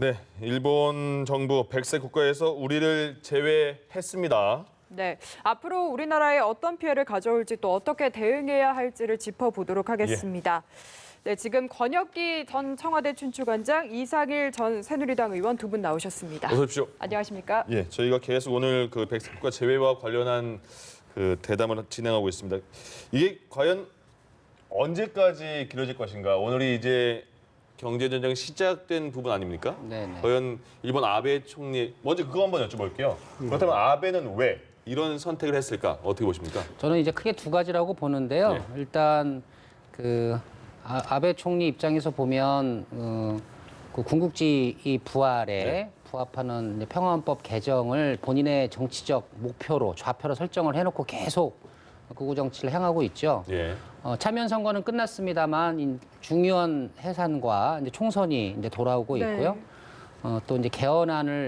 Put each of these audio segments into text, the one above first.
네, 일본 정부 백색 국가에서 우리를 제외했습니다. 네, 앞으로 우리나라에 어떤 피해를 가져올지 또 어떻게 대응해야 할지를 짚어보도록 하겠습니다. 네, 지금 권혁기 전 청와대 춘추관장, 이상일 전 새누리당 의원 두 분 나오셨습니다. 어서 오십시오. 안녕하십니까? 예, 저희가 계속 오늘 그 백색 국가 제외와 관련한 그 대담을 진행하고 있습니다. 이게 과연 언제까지 길어질 것인가? 오늘이 이제 경제전쟁이 시작된 부분 아닙니까? 네네. 과연 일본 아베 총리, 먼저 그거 한번 여쭤볼게요. 그렇다면 아베는 왜 이런 선택을 했을까? 어떻게 보십니까? 저는 이제 크게 두 가지라고 보는데요. 네. 일단 그 아베 총리 입장에서 보면 그 군국주의 부활에 네. 부합하는 이제 평화헌법 개정을 본인의 정치적 목표로 좌표로 설정을 해놓고 계속 극우 정치를 행하고 있죠. 예. 참여 선거는 끝났습니다만 중요한 해산과 이제 총선이 이제 돌아오고 네. 있고요. 또 이제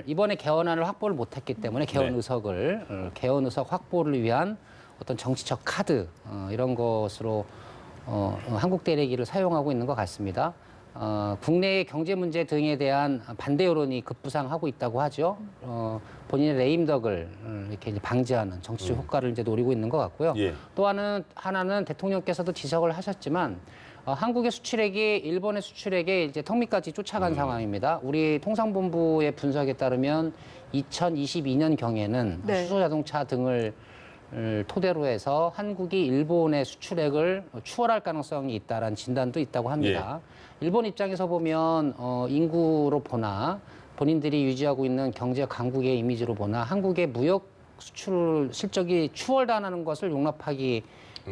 이번에 개헌안을 확보를 못했기 때문에 개헌 네. 개헌 의석 확보를 위한 어떤 정치적 카드 이런 것으로 한국 대내기를 사용하고 있는 것 같습니다. 국내의 경제 문제 등에 대한 반대 여론이 급부상하고 있다고 하죠. 본인의 레임덕을 이렇게 이제 방지하는 정치적 효과를 이제 노리고 있는 것 같고요. 예. 또 하나는 대통령께서도 지적을 하셨지만 한국의 수출액이 일본의 수출액에 이제 턱 밑까지 쫓아간 상황입니다. 우리 통상본부의 분석에 따르면 2022년 경에는 네. 수소자동차 등을 토대로 해서 한국이 일본의 수출액을 추월할 가능성이 있다라는 진단도 있다고 합니다. 일본 입장에서 보면 인구로 보나 본인들이 유지하고 있는 경제 강국의 이미지로 보나 한국의 무역 수출 실적이 추월당하는 것을 용납하기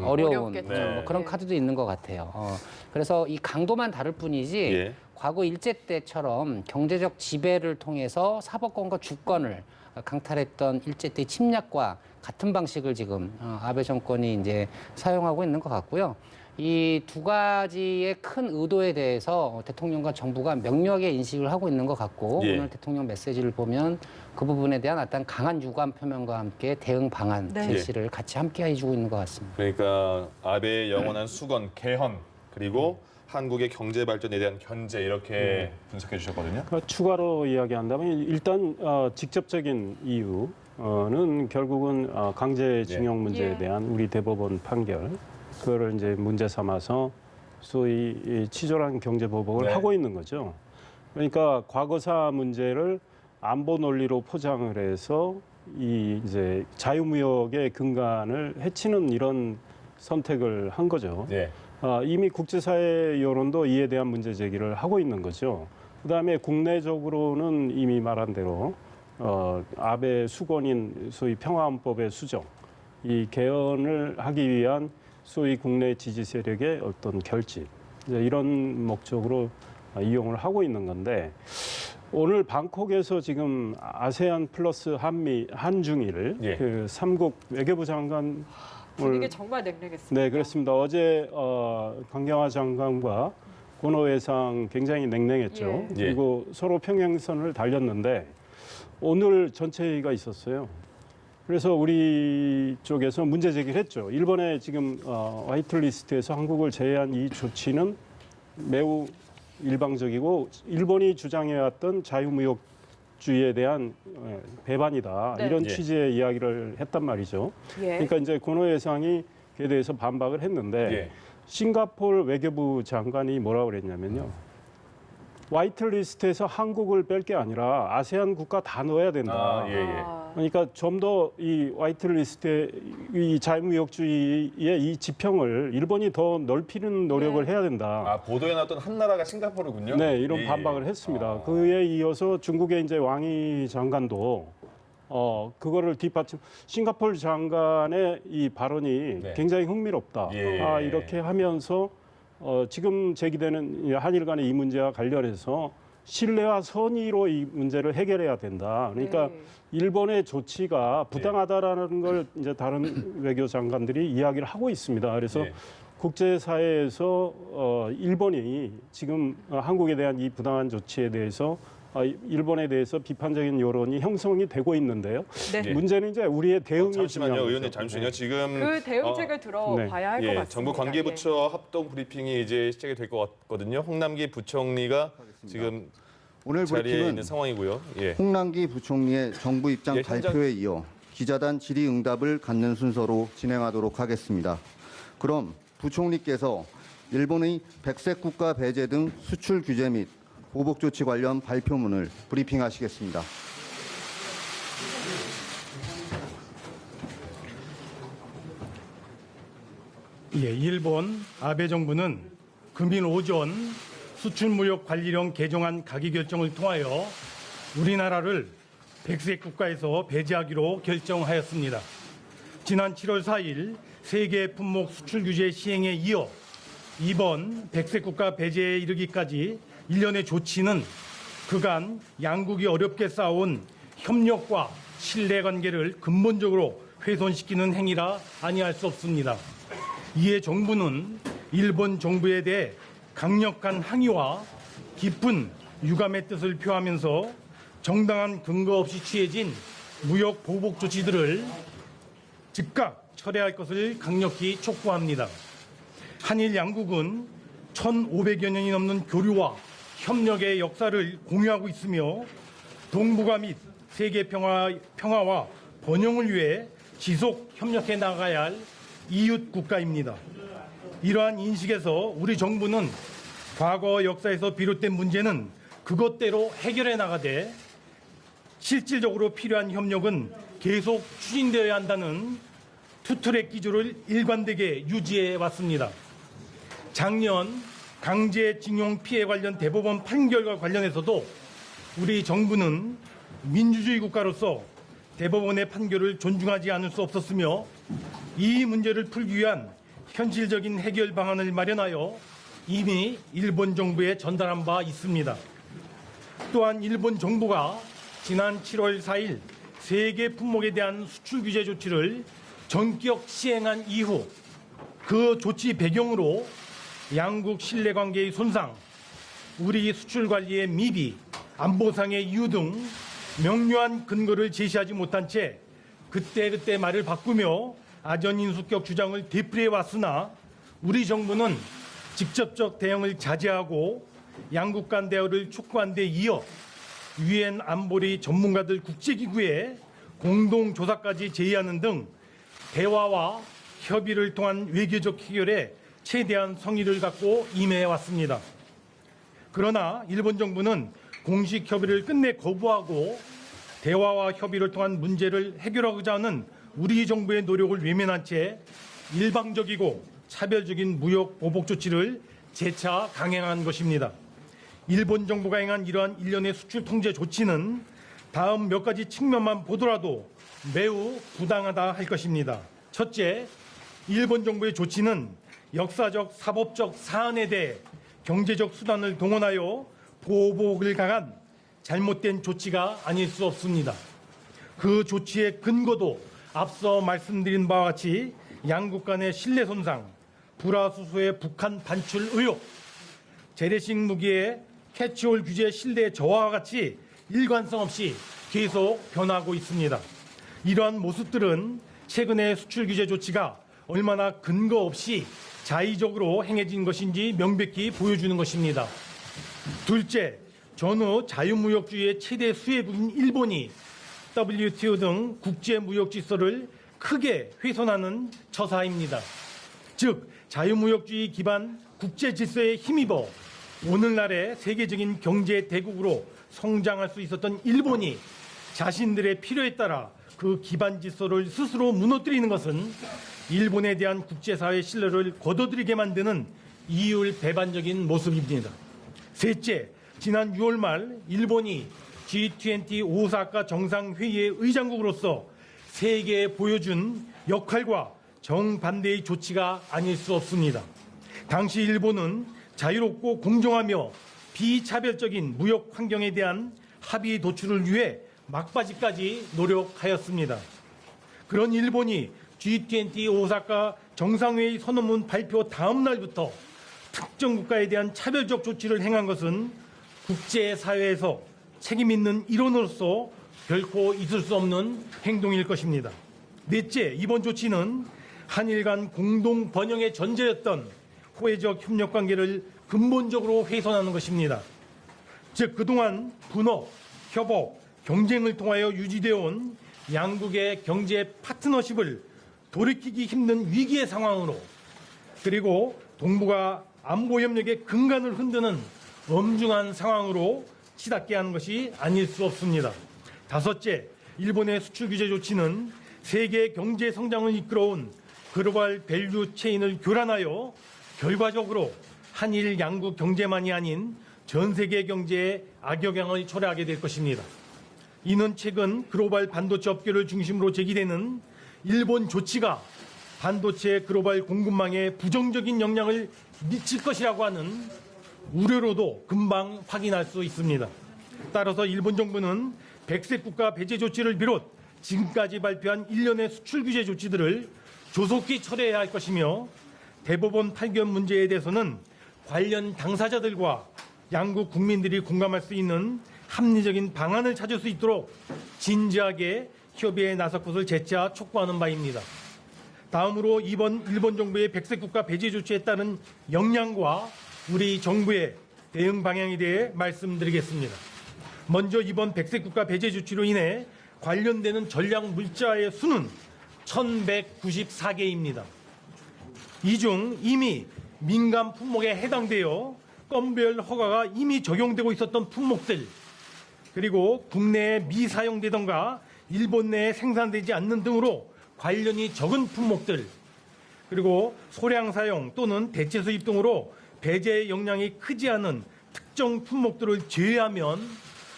어려운 어렵겠죠. 네. 그런 카드도 있는 것 같아요. 그래서 이 강도만 다를 뿐이지 예. 과거 일제 때처럼 경제적 지배를 통해서 사법권과 주권을 강탈했던 일제 때 침략과 같은 방식을 지금 아베 정권이 이제 사용하고 있는 것 같고요. 이 두 가지의 큰 의도에 대해서 대통령과 정부가 명료하게 인식을 하고 있는 것 같고 예. 오늘 대통령 메시지를 보면 그 부분에 대한 어떤 강한 유감 표명과 함께 대응 방안 네. 제시를 같이 함께 해주고 있는 것 같습니다. 그러니까 아베의 영원한 수건, 개헌, 그리고 한국의 경제 발전에 대한 견제 이렇게 분석해 주셨거든요. 추가로 이야기한다면 일단 직접적인 이유는 결국은 강제징용 문제에 예. 대한 우리 대법원 판결 그거를 이제 문제 삼아서 소위 이 치졸한 경제보복을 네. 하고 있는 거죠. 그러니까 과거사 문제를 안보 논리로 포장을 해서 이 이제 자유무역의 근간을 해치는 이런 선택을 한 거죠. 예. 이미 국제사회 여론도 이에 대한 문제 제기를 하고 있는 거죠. 그다음에 국내적으로는 이미 말한 대로 아베 수건인 소위 평화헌법의 수정, 이 개헌을 하기 위한 소위 국내 지지 세력의 어떤 결집 이제 이런 목적으로 이용을 하고 있는 건데 오늘 방콕에서 지금 아세안 플러스 한중일 예. 그 삼국 외교부 장관 분위기 정말 냉랭했습니다. 네, 그렇습니다. 어제 강경화 장관과 권호 외상 굉장히 냉랭했죠. 예. 그리고 서로 평행선을 달렸는데 오늘 전체 회의가 있었어요. 그래서 우리 쪽에서 문제 제기를 했죠. 일본의 지금 화이트리스트에서 한국을 제외한 이 조치는 매우 일방적이고 일본이 주장해왔던 자유무역주의에 대한 배반이다. 네. 이런 예. 취지의 이야기를 했단 말이죠. 예. 그러니까 이제 권호 회상이 그에 대해서 반박을 했는데 예. 싱가포르 외교부 장관이 뭐라고 그랬냐면요. 화이트리스트에서 한국을 뺄 게 아니라 아세안 국가 다 넣어야 된다. 예, 예. 그러니까 좀 더 이 화이트리스트의 이 자유무역주의의 이 지평을 일본이 더 넓히는 노력을 네. 해야 된다. 아, 보도에 나왔던 한 나라가 싱가포르군요. 네, 이런 예, 예. 반박을 했습니다. 아. 그에 이어서 중국의 이제 왕이 장관도 그거를 뒷받침 싱가포르 장관의 이 발언이 네. 굉장히 흥미롭다. 예. 이렇게 하면서 지금 제기되는 이 한일 간의 이 문제와 관련해서 신뢰와 선의로 이 문제를 해결해야 된다. 그러니까 네. 일본의 조치가 부당하다라는 걸 이제 다른 외교 장관들이 이야기를 하고 있습니다. 그래서 예. 국제사회에서 일본이 지금 한국에 대한 이 부당한 조치에 대해서 일본에 대해서 비판적인 여론이 형성이 되고 있는데요. 네. 예. 문제는 이제 우리의 대응이 잠시만요, 중요한 의원님 거죠. 잠시만요. 네. 지금 그 대응책을 들어봐야 할 것 예, 같습니다. 정부 관계부처 합동 브리핑이 이제 시작이 될 것 같거든요. 홍남기 부총리가 지금 오늘 자리에 있는 브리핑은 상황이고요. 예. 홍남기 부총리의 정부 입장 예, 현장- 발표에 이어 기자단 질의응답을 갖는 순서로 진행하도록 하겠습니다. 그럼 부총리께서 일본의 백색 국가 배제 등 수출 규제 및 보복 조치 관련 발표문을 브리핑하시겠습니다. 예, 일본 아베 정부는 금일 오전 수출무역 관리령 개정안 가기 결정을 통하여 우리나라를 백색 국가에서 배제하기로 결정하였습니다. 지난 7월 4일 세계 품목 수출 규제 시행에 이어 이번 백색 국가 배제에 이르기까지 일련의 조치는 그간 양국이 어렵게 쌓아온 협력과 신뢰관계를 근본적으로 훼손시키는 행위라 아니할 수 없습니다. 이에 정부는 일본 정부에 대해 강력한 항의와 깊은 유감의 뜻을 표하면서 정당한 근거 없이 취해진 무역 보복 조치들을 즉각 철회할 것을 강력히 촉구합니다. 한일 양국은 1,500여 년이 넘는 교류와 협력의 역사를 공유하고 있으며 동북아 및 세계 평화와 번영을 위해 지속 협력해 나가야 할 이웃 국가입니다. 이러한 인식에서 우리 정부는 과거 역사에서 비롯된 문제는 그것대로 해결해 나가되 실질적으로 필요한 협력은 계속 추진되어야 한다는 투트랙 기조를 일관되게 유지해 왔습니다. 작년 강제징용 피해 관련 대법원 판결과 관련해서도 우리 정부는 민주주의 국가로서 대법원의 판결을 존중하지 않을 수 없었으며 이 문제를 풀기 위한 현실적인 해결 방안을 마련하여 이미 일본 정부에 전달한 바 있습니다. 또한 일본 정부가 지난 7월 4일 세계 품목에 대한 수출 규제 조치를 전격 시행한 이후 그 조치 배경으로 양국 신뢰관계의 손상, 우리 수출 관리의 미비, 안보상의 이유 등 명료한 근거를 제시하지 못한 채 그때그때 말을 바꾸며 아전인수격 주장을 되풀이해 왔으나 우리 정부는 직접적 대응을 자제하고 양국 간 대화를 촉구한 데 이어 유엔 안보리 전문가들 국제기구에 공동조사까지 제의하는 등 대화와 협의를 통한 외교적 해결에 최대한 성의를 갖고 임해 왔습니다. 그러나 일본 정부는 공식 협의를 끝내 거부하고 대화와 협의를 통한 문제를 해결하고자 하는 우리 정부의 노력을 외면한 채 일방적이고 차별적인 무역 보복 조치를 재차 강행한 것입니다. 일본 정부가 행한 이러한 일련의 수출 통제 조치는 다음 몇 가지 측면만 보더라도 매우 부당하다 할 것입니다. 첫째, 일본 정부의 조치는 역사적 사법적 사안에 대해 경제적 수단을 동원하여 보복을 강한 잘못된 조치가 아닐 수 없습니다. 그 조치의 근거도 앞서 말씀드린 바와 같이 양국 간의 신뢰 손상, 불화수소의 북한 반출 의혹, 재래식 무기의 캐치홀 규제 신뢰 저하와 같이 일관성 없이 계속 변하고 있습니다. 이러한 모습들은 최근의 수출 규제 조치가 얼마나 근거 없이 자의적으로 행해진 것인지 명백히 보여주는 것입니다. 둘째, 전후 자유무역주의의 최대 수혜국인 일본이 WTO 등 국제무역 질서를 크게 훼손하는 처사입니다. 즉, 자유무역주의 기반 국제 질서에 힘입어 오늘날의 세계적인 경제 대국으로 성장할 수 있었던 일본이 자신들의 필요에 따라 그 기반 질서를 스스로 무너뜨리는 것은 일본에 대한 국제사회의 신뢰를 거둬들이게 만드는 이율 배반적인 모습입니다. 셋째, 지난 6월 말 일본이 G20 오사카 정상회의의 의장국으로서 세계에 보여준 역할과 정반대의 조치가 아닐 수 없습니다. 당시 일본은 자유롭고 공정하며 비차별적인 무역 환경에 대한 합의 도출을 위해 막바지까지 노력하였습니다. 그런 일본이 G20 오사카 정상회의 선언문 발표 다음 날부터 특정 국가에 대한 차별적 조치를 행한 것은 국제사회에서 책임 있는 일원으로서 결코 있을 수 없는 행동일 것입니다. 넷째, 이번 조치는 한일 간 공동 번영의 전제였던 호혜적 협력 관계를 근본적으로 훼손하는 것입니다. 즉 그동안 분업, 협업, 경쟁을 통하여 유지되어 온 양국의 경제 파트너십을 돌이키기 힘든 위기의 상황으로, 그리고 동북아 안보 협력의 근간을 흔드는 엄중한 상황으로 치닫게 하는 것이 아닐 수 없습니다. 다섯째, 일본의 수출 규제 조치는 세계 경제 성장을 이끌어온 글로벌 밸류 체인을 교란하여 결과적으로 한일 양국 경제만이 아닌 전 세계 경제에 악영향을 초래하게 될 것입니다. 이는 최근 글로벌 반도체 업계를 중심으로 제기되는 일본 조치가 반도체 글로벌 공급망에 부정적인 영향을 미칠 것이라고 하는 우려로도 금방 확인할 수 있습니다. 따라서 일본 정부는 백색 국가 배제 조치를 비롯 지금까지 발표한 일련의 수출 규제 조치들을 조속히 철회해야 할 것이며, 대법원 판결 문제에 대해서는 관련 당사자들과 양국 국민들이 공감할 수 있는 합리적인 방안을 찾을 수 있도록 진지하게 협의에 나설 것을 재차 촉구하는 바입니다. 다음으로 이번 일본 정부의 백색 국가 배제 조치에 따른 역량과 우리 정부의 대응 방향에 대해 말씀드리겠습니다. 먼저 이번 백색 국가 배제 조치로 인해 관련되는 전략 물자의 수는 1,194개입니다. 이 중 이미 민간 품목에 해당되어 건별 허가가 이미 적용되고 있었던 품목들, 그리고 국내에 미사용되던가 일본 내에 생산되지 않는 등으로 관련이 적은 품목들, 그리고 소량 사용 또는 대체 수입 등으로 배제의 역량이 크지 않은 특정 품목들을 제외하면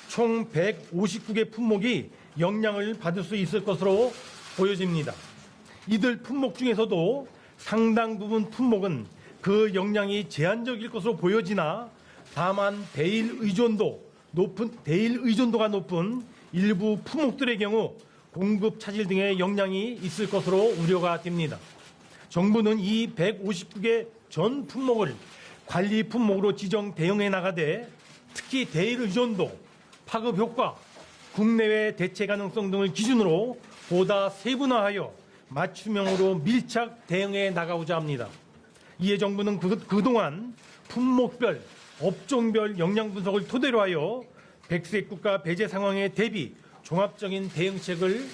총 159개 품목이 영향을 받을 수 있을 것으로 보여집니다. 이들 품목 중에서도 상당 부분 품목은 그 역량이 제한적일 것으로 보여지나, 다만 대일 의존도가 높은 일부 품목들의 경우 공급 차질 등의 영향이 있을 것으로 우려가 됩니다. 정부는 이 159개 전 품목을 관리 품목으로 지정 대응해 나가되, 특히 대일 의존도, 파급 효과, 국내외 대체 가능성 등을 기준으로 보다 세분화하여 맞춤형으로 밀착 대응해 나가고자 합니다. 이에 정부는 그동안 품목별, 업종별 역량 분석을 토대로 하여 백색 국가 배제 상황에 대비 종합적인 대응책을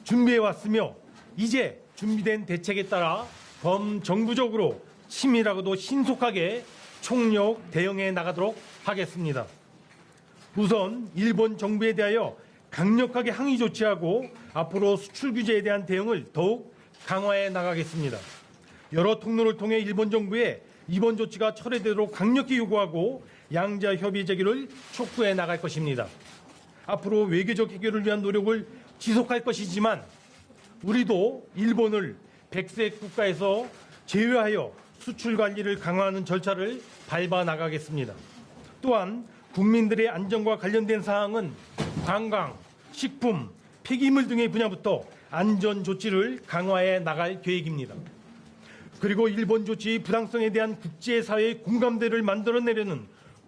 준비해 왔으며, 이제 준비된 대책에 따라 범정부적으로 치밀하고도 신속하게 총력 대응해 나가도록 하겠습니다. 우선 일본 정부에 대하여 강력하게 항의 조치하고 앞으로 수출 규제에 대한 대응을 더욱 강화해 나가겠습니다. 여러 통로를 통해 일본 정부에 이번 조치가 철회되도록 강력히 요구하고 양자 협의 제기를 촉구해 나갈 것입니다. 앞으로 외교적 해결을 위한 노력을 지속할 것이지만, 우리도 일본을 백색 국가에서 제외하여 수출 관리를 강화하는 절차를 밟아 나가겠습니다. 또한 국민들의 안전과 관련된 사항은 관광, 식품, 폐기물 등의 분야부터 안전 조치를 강화해 나갈 계획입니다. 그리고 일본 조치 부당성에 대한 국제사회의 공감대를 만들어내려는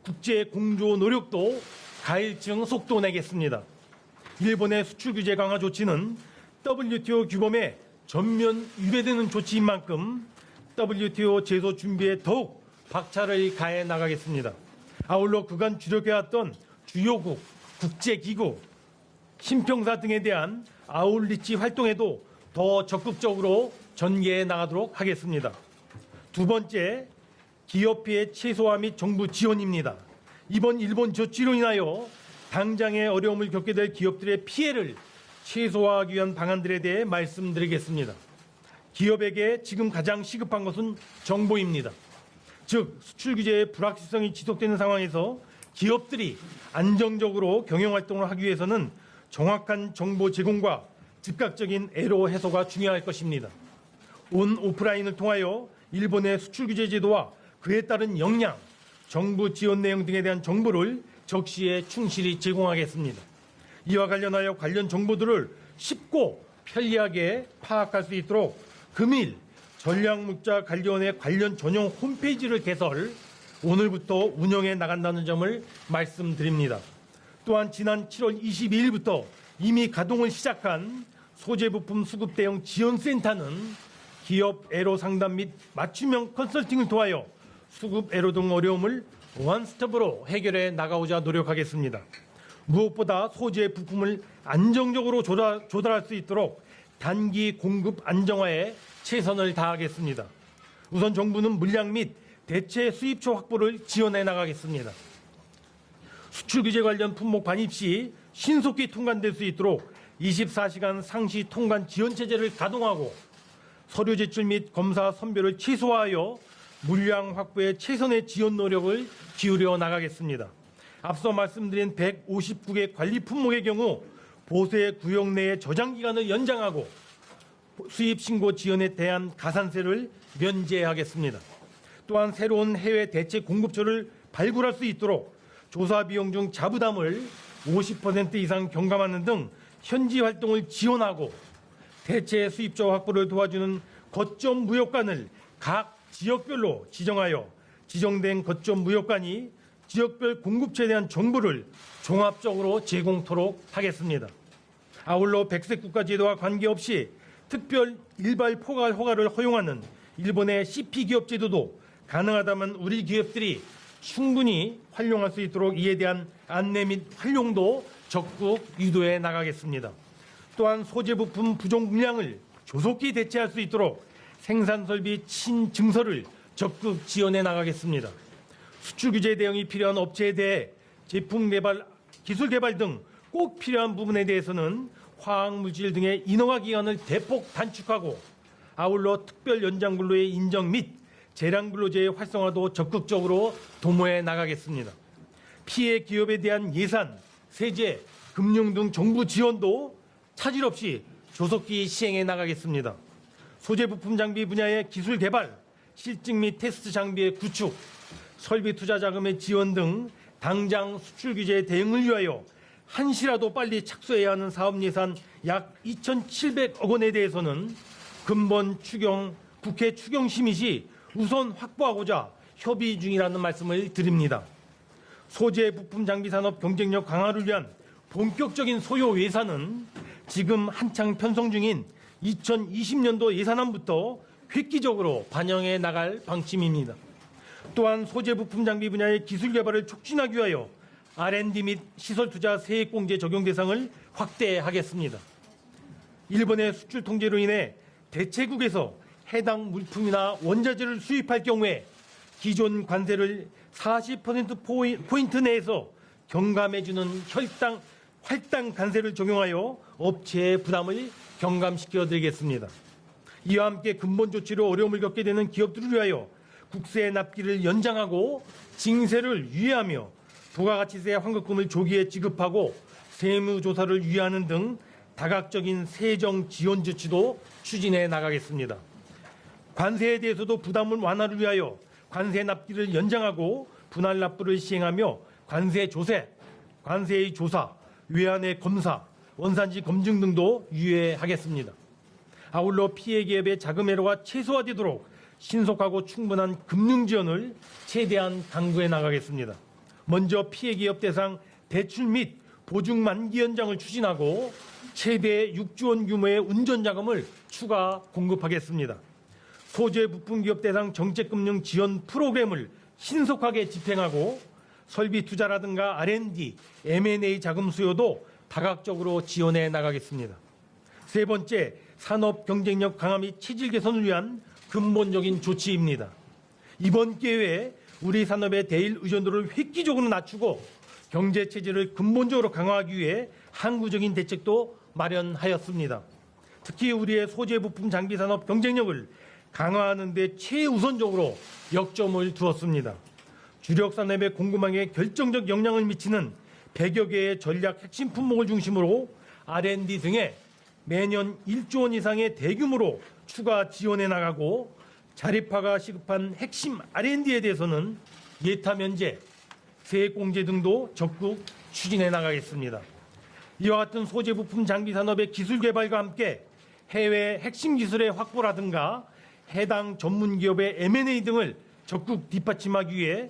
국제 공조 노력도 가일층 속도 내겠습니다. 일본의 수출 규제 강화 조치는 WTO 규범에 전면 위배되는 조치인 만큼 WTO 제소 준비에 더욱 박차를 가해 나가겠습니다. 아울러 그간 주력해왔던 주요국, 국제기구, 신평사 등에 대한 아웃리치 활동에도 더 적극적으로 전개해 나가도록 하겠습니다. 두 번째, 기업 피해 최소화 및 정부 지원입니다. 이번 일본 조치로 인하여 당장의 어려움을 겪게 될 기업들의 피해를 최소화하기 위한 방안들에 대해 말씀드리겠습니다. 기업에게 지금 가장 시급한 것은 정보입니다. 즉, 수출 규제의 불확실성이 지속되는 상황에서 기업들이 안정적으로 경영활동을 하기 위해서는 정확한 정보 제공과 즉각적인 애로 해소가 중요할 것입니다. 온 오프라인을 통하여 일본의 수출 규제 제도와 그에 따른 역량, 정부 지원 내용 등에 대한 정보를 적시에 충실히 제공하겠습니다. 이와 관련하여 관련 정보들을 쉽고 편리하게 파악할 수 있도록 금일 전략물자 관리원의 관련 전용 홈페이지를 개설, 오늘부터 운영해 나간다는 점을 말씀드립니다. 또한 지난 7월 22일부터 이미 가동을 시작한 소재부품 수급 대응 지원센터는 기업 애로 상담 및 맞춤형 컨설팅을 통하여 수급 애로 등 어려움을 원스톱으로 해결해 나가고자 노력하겠습니다. 무엇보다 소재 부품을 안정적으로 조달할 수 있도록 단기 공급 안정화에 최선을 다하겠습니다. 우선 정부는 물량 및 대체 수입처 확보를 지원해 나가겠습니다. 수출 규제 관련 품목 반입 시 신속히 통관될 수 있도록 24시간 상시 통관 지원 체제를 가동하고 서류 제출 및 검사 선별을 최소화하여 물량 확보에 최선의 지원 노력을 기울여 나가겠습니다. 앞서 말씀드린 159개 관리 품목의 경우 보세 구역 내의 저장 기간을 연장하고 수입 신고 지연에 대한 가산세를 면제하겠습니다. 또한 새로운 해외 대체 공급처를 발굴할 수 있도록 조사 비용 중 자부담을 50% 이상 경감하는 등 현지 활동을 지원하고 대체 수입처 확보를 도와주는 거점 무역관을 각 지역별로 지정하여 지정된 거점 무역관이 지역별 공급처에 대한 정보를 종합적으로 제공토록 하겠습니다. 아울러 백색 국가 제도와 관계없이 특별 일발 포괄 허가를 허용하는 일본의 CP 기업 제도도 가능하다면 우리 기업들이 충분히 활용할 수 있도록 이에 대한 안내 및 활용도 적극 유도해 나가겠습니다. 또한 소재 부품 부족 물량을 조속히 대체할 수 있도록 생산 설비 친증서를 적극 지원해 나가겠습니다. 수출 규제 대응이 필요한 업체에 대해 제품 개발, 기술 개발 등 꼭 필요한 부분에 대해서는 화학물질 등의 인허가 기간을 대폭 단축하고 아울러 특별 연장 근로의 인정 및 재량 근로제의 활성화도 적극적으로 도모해 나가겠습니다. 피해 기업에 대한 예산, 세제, 금융 등 정부 지원도 차질 없이 조속히 시행해 나가겠습니다. 소재 부품 장비 분야의 기술 개발, 실증 및 테스트 장비의 구축, 설비 투자 자금의 지원 등 당장 수출 규제 대응을 위하여 한시라도 빨리 착수해야 하는 사업 예산 약 2,700억 원에 대해서는 근본 추경, 국회 추경 심의 시 우선 확보하고자 협의 중이라는 말씀을 드립니다. 소재 부품 장비 산업 경쟁력 강화를 위한 본격적인 소요 예산은 지금 한창 편성 중인 2020년도 예산안부터 획기적으로 반영해 나갈 방침입니다. 또한 소재 부품 장비 분야의 기술 개발을 촉진하기 위하여 R&D 및 시설 투자 세액공제 적용 대상을 확대하겠습니다. 일본의 수출 통제로 인해 대체국에서 해당 물품이나 원자재를 수입할 경우에 기존 관세를 40%포인트 내에서 경감해주는 할당 관세를 적용하여 업체의 부담을 경감시켜 드리겠습니다. 이와 함께 근본 조치로 어려움을 겪게 되는 기업들을 위하여 국세 납기를 연장하고 징세를 유예하며 부가가치세 환급금을 조기에 지급하고 세무조사를 유예하는 등 다각적인 세정 지원 조치도 추진해 나가겠습니다. 관세에 대해서도 부담을 완화를 위하여 관세 납기를 연장하고 분할 납부를 시행하며 관세 조세, 관세의 조사, 외환의 검사, 원산지 검증 등도 유예하겠습니다. 아울러 피해 기업의 자금 애로가 최소화되도록 신속하고 충분한 금융 지원을 최대한 강구해 나가겠습니다. 먼저 피해 기업 대상 대출 및 보증 만기 연장을 추진하고 최대 6조 원 규모의 운전 자금을 추가 공급하겠습니다. 소재 부품 기업 대상 정책금융 지원 프로그램을 신속하게 집행하고 설비 투자라든가 R&D, M&A 자금 수요도 다각적으로 지원해 나가겠습니다. 세 번째, 산업 경쟁력 강화 및 체질 개선을 위한 근본적인 조치입니다. 이번 기회에 우리 산업의 대일 의존도를 획기적으로 낮추고 경제 체질을 근본적으로 강화하기 위해 항구적인 대책도 마련하였습니다. 특히 우리의 소재 부품 장비 산업 경쟁력을 강화하는 데 최우선적으로 역점을 두었습니다. 주력 산업의 공급망에 결정적 영향을 미치는 100여 개의 전략 핵심 품목을 중심으로 R&D 등에 매년 1조 원 이상의 대규모로 추가 지원해 나가고 자립화가 시급한 핵심 R&D에 대해서는 예타 면제, 세액 공제 등도 적극 추진해 나가겠습니다. 이와 같은 소재 부품 장비 산업의 기술 개발과 함께 해외 핵심 기술의 확보라든가 해당 전문 기업의 M&A 등을 적극 뒷받침하기 위해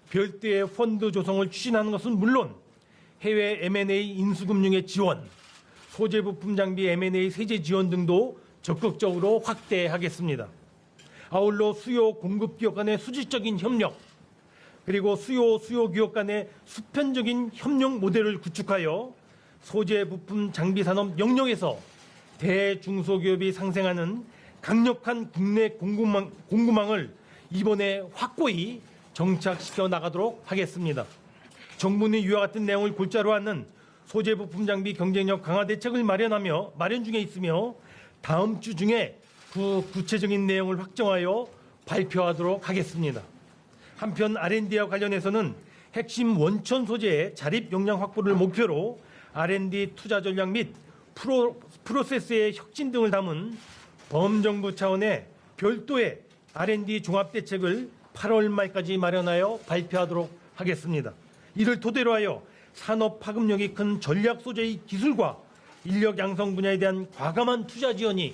별도의 펀드 조성을 추진하는 것은 물론 해외 M&A 인수금융의 지원, 소재 부품 장비 M&A 세제 지원 등도 적극적으로 확대하겠습니다. 아울러 수요 공급 기업 간의 수직적인 협력, 그리고 수요 기업 간의 수평적인 협력 모델을 구축하여 소재 부품 장비 산업 영역에서 대중소기업이 상생하는 강력한 국내 공급망을 이번에 확고히 정착시켜 나가도록 하겠습니다. 정부는 이와 같은 내용을 골자로 하는 소재 부품 장비 경쟁력 강화 대책을 마련 중에 있으며 다음 주 중에 구체적인 내용을 확정하여 발표하도록 하겠습니다. 한편 R&D와 관련해서는 핵심 원천 소재의 자립 역량 확보를 목표로 R&D 투자 전략 및 프로세스의 혁신 등을 담은 범정부 차원의 별도의 R&D 종합대책을 8월 말까지 마련하여 발표하도록 하겠습니다. 이를 토대로 하여 산업 파급력이 큰 전략 소재의 기술과 인력 양성 분야에 대한 과감한 투자 지원이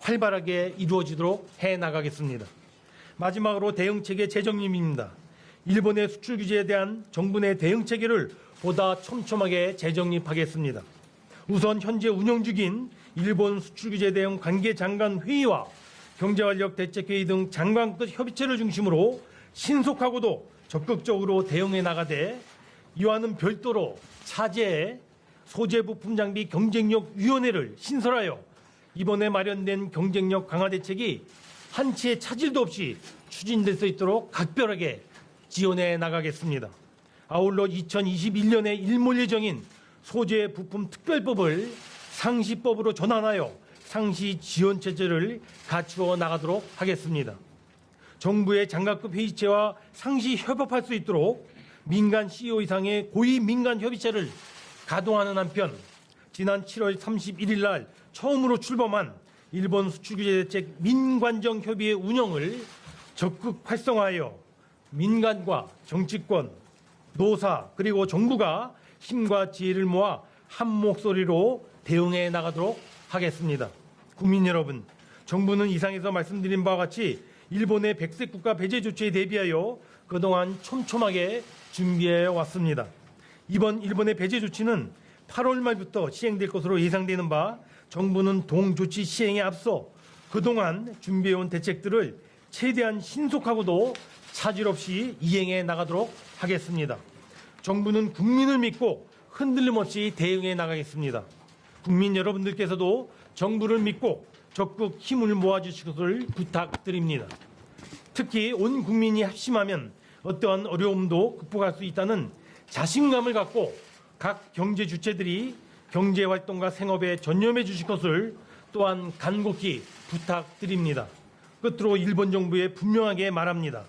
활발하게 이루어지도록 해나가겠습니다. 마지막으로 대응체계 재정립입니다. 일본의 수출 규제에 대한 정부 내 대응체계를 보다 촘촘하게 재정립하겠습니다. 우선 현재 운영 중인 일본 수출 규제 대응 관계 장관 회의와 경제활력 대책회의 등 장관급 협의체를 중심으로 신속하고도 적극적으로 대응해 나가되 이와는 별도로 차제에 소재부품 장비 경쟁력 위원회를 신설하여 이번에 마련된 경쟁력 강화 대책이 한치의 차질도 없이 추진될 수 있도록 각별하게 지원해 나가겠습니다. 아울러 2021년에 일몰 예정인 소재 부품 특별법을 상시법으로 전환하여 상시 지원 체제를 갖추어 나가도록 하겠습니다. 정부의 장관급 회의체와 상시 협업할 수 있도록 민간 CEO 이상의 고위 민간 협의체를 가동하는 한편 지난 7월 31일 날 처음으로 출범한 일본 수출규제대책 민관정 협의회 운영을 적극 활성화하여 민간과 정치권, 노사 그리고 정부가 힘과 지혜를 모아 한 목소리로 대응해 나가도록 하겠습니다. 국민 여러분, 정부는 이상에서 말씀드린 바와 같이 일본의 백색 국가 배제 조치에 대비하여 그동안 촘촘하게 준비해 왔습니다. 이번 일본의 배제 조치는 8월 말부터 시행될 것으로 예상되는 바 정부는 동조치 시행에 앞서 그동안 준비해온 대책들을 최대한 신속하고도 차질 없이 이행해 나가도록 하겠습니다. 정부는 국민을 믿고 흔들림 없이 대응해 나가겠습니다. 국민 여러분들께서도 정부를 믿고 적극 힘을 모아주실 것을 부탁드립니다. 특히 온 국민이 합심하면 어떠한 어려움도 극복할 수 있다는 자신감을 갖고 각 경제 주체들이 경제 활동과 생업에 전념해 주실 것을 또한 간곡히 부탁드립니다. 끝으로 일본 정부에 분명하게 말합니다.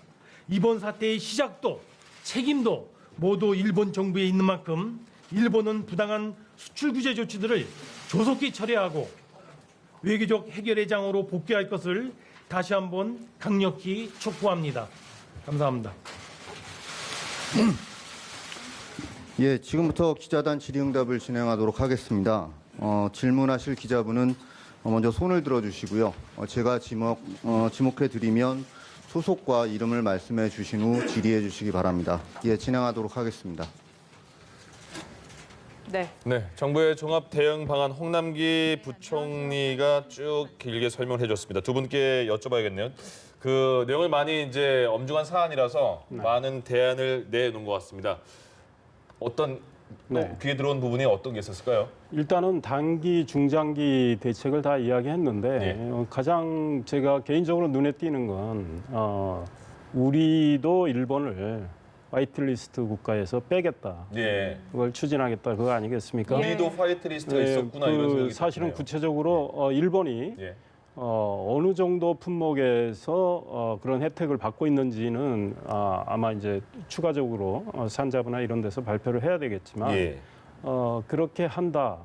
이번 사태의 시작도 책임도 모두 일본 정부에 있는 만큼 일본은 부당한 수출 규제 조치들을 조속히 철회하고 외교적 해결의 장으로 복귀할 것을 다시 한번 강력히 촉구합니다. 감사합니다. 예, 지금부터 기자단 질의응답을 진행하도록 하겠습니다. 질문하실 기자분은 먼저 손을 들어주시고요. 제가 지목해 드리면 소속과 이름을 말씀해 주신 후 질의해 주시기 바랍니다. 예, 진행하도록 하겠습니다. 네. 정부의 종합 대응 방안 홍남기 부총리가 쭉 길게 설명해 줬습니다. 두 분께 여쭤봐야겠네요. 그 내용을 많이 이제 엄중한 사안이라서 많은 대안을 내놓은 것 같습니다. 어떤 귀에 들어온 부분이 어떤 게 있었을까요? 일단은 단기, 중장기 대책을 다 이야기했는데 가장 제가 개인적으로 눈에 띄는 건 우리도 일본을 화이트리스트 국가에서 빼겠다. 예. 그걸 추진하겠다. 그거 아니겠습니까? 우리도 화이트리스트가 있었구나 이런 생각이 사실은 드네요. 구체적으로 일본이 어느 정도 품목에서 그런 혜택을 받고 있는지는 아마 이제 추가적으로 산자부나 이런 데서 발표를 해야 되겠지만 그렇게 한다.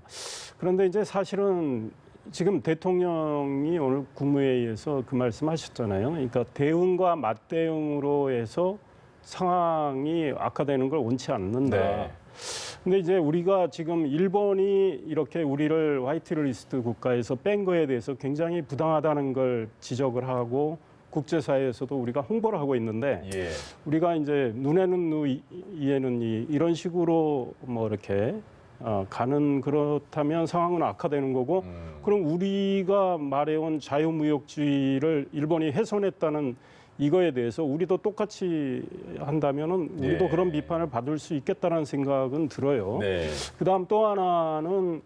그런데 이제 사실은 지금 대통령이 오늘 국무회의에서 그 말씀하셨잖아요. 그러니까 대응과 맞대응으로 해서 상황이 악화되는 걸 원치 않는다. 네. 근데 이제 우리가 지금 일본이 이렇게 우리를 화이트리스트 국가에서 뺀 거에 대해서 굉장히 부당하다는 걸 지적을 하고 국제사회에서도 우리가 홍보를 하고 있는데 우리가 이제 눈에는 눈, 이에는 이 이런 식으로 뭐 이렇게 가는 그렇다면 상황은 악화되는 거고 그럼 우리가 말해온 자유무역주의를 일본이 훼손했다는 이거에 대해서 우리도 똑같이 한다면은 우리도 예. 그런 비판을 받을 수 있겠다라는 생각은 들어요. 네. 그다음 또 하나는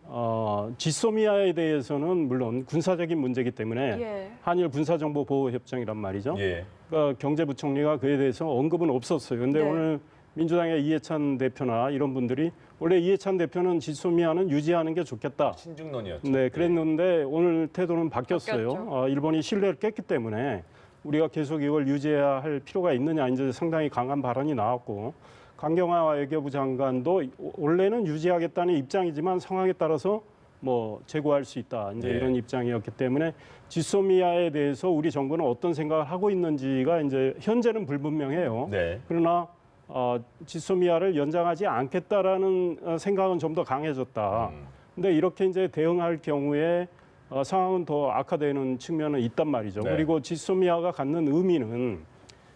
지소미아에 대해서는 물론 군사적인 문제이기 때문에 예. 한일 군사정보보호협정이란 말이죠. 예. 그러니까 경제부총리가 그에 대해서 언급은 없었어요. 근데 네. 오늘 민주당의 이해찬 대표나 이런 분들이 원래 이해찬 대표는 지소미아는 유지하는 게 좋겠다. 신중론이었죠. 네, 그랬는데 오늘 태도는 바뀌었어요. 바뀌었죠. 일본이 신뢰를 깼기 때문에 우리가 계속 이걸 유지해야 할 필요가 있느냐 이제 상당히 강한 발언이 나왔고 강경화 외교부 장관도 원래는 유지하겠다는 입장이지만 상황에 따라서 뭐 재고할 수 있다 이제 네. 이런 입장이었기 때문에 지소미아에 대해서 우리 정부는 어떤 생각을 하고 있는지가 이제 현재는 불분명해요. 네. 그러나 지소미아를 연장하지 않겠다라는 생각은 좀 더 강해졌다. 근데 이렇게 이제 대응할 경우에 상황은 더 악화되는 측면은 있단 말이죠. 네. 그리고 지소미아가 갖는 의미는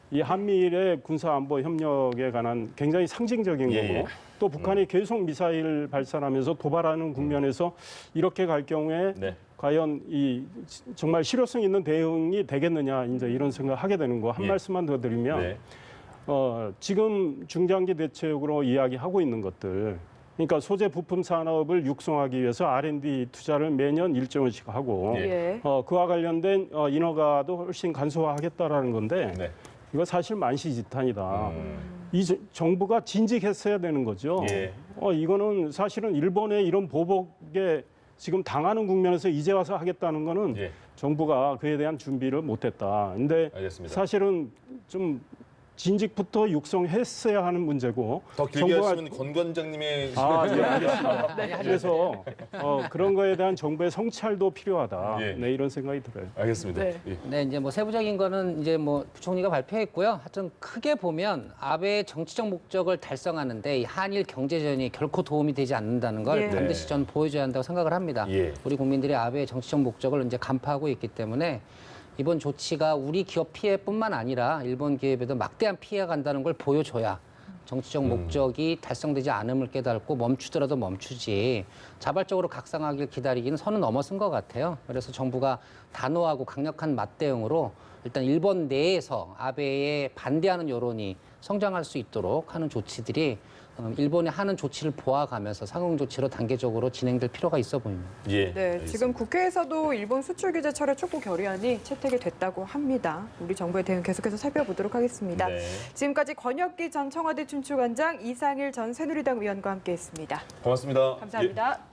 이 한미일의 군사안보 협력에 관한 굉장히 상징적인 예, 거고 예. 또 북한이 계속 미사일 발사하면서 도발하는 국면에서 이렇게 갈 경우에 네. 과연 이 정말 실효성 있는 대응이 되겠느냐 이제 이런 생각을 하게 되는 거. 한 예. 말씀만 더 드리면 네. 지금 중장기 대책으로 이야기하고 있는 것들, 그러니까 소재 부품 산업을 육성하기 위해서 R&D 투자를 매년 1조 원씩 하고, 예. 그와 관련된 인허가도 훨씬 간소화하겠다라는 건데, 네. 이거 사실 만시지탄이다. 이 정부가 진직했어야 되는 거죠. 예. 이거는 사실은 일본의 이런 보복에 지금 당하는 국면에서 이제 와서 하겠다는 거는 예. 정부가 그에 대한 준비를 못했다. 근데 알겠습니다. 사실은 좀 진직부터 육성했어야 하는 문제고 더 길게 하시면 권 관장님의 네, 알겠습니다. 그래서 그런 거에 대한 정부의 성찰도 필요하다. 예. 네, 이런 생각이 들어요. 알겠습니다. 네. 예. 네, 이제 뭐 세부적인 거는 이제 뭐 부총리가 발표했고요. 하여튼 크게 보면 아베의 정치적 목적을 달성하는데 이 한일 경제전이 결코 도움이 되지 않는다는 걸 예. 반드시 전 보여줘야 한다고 생각을 합니다. 예. 우리 국민들이 아베의 정치적 목적을 이제 간파하고 있기 때문에 이번 조치가 우리 기업 피해뿐만 아니라 일본 기업에도 막대한 피해가 간다는 걸 보여줘야 정치적 목적이 달성되지 않음을 깨닫고 멈추더라도 멈추지 자발적으로 각성하길 기다리기는 선은 넘어선 것 같아요. 그래서 정부가 단호하고 강력한 맞대응으로 일단 일본 내에서 아베에 반대하는 여론이 성장할 수 있도록 하는 조치들이 일본이 하는 조치를 보아가면서 상응 조치로 단계적으로 진행될 필요가 있어 보입니다. 예. 네, 알겠습니다. 지금 국회에서도 일본 수출 규제 철회 촉구 결의안이 채택이 됐다고 합니다. 우리 정부의 대응 계속해서 살펴보도록 하겠습니다. 네. 지금까지 권혁기 전 청와대 춘추관장, 이상일 전 새누리당 의원과 함께했습니다. 고맙습니다. 감사합니다. 예.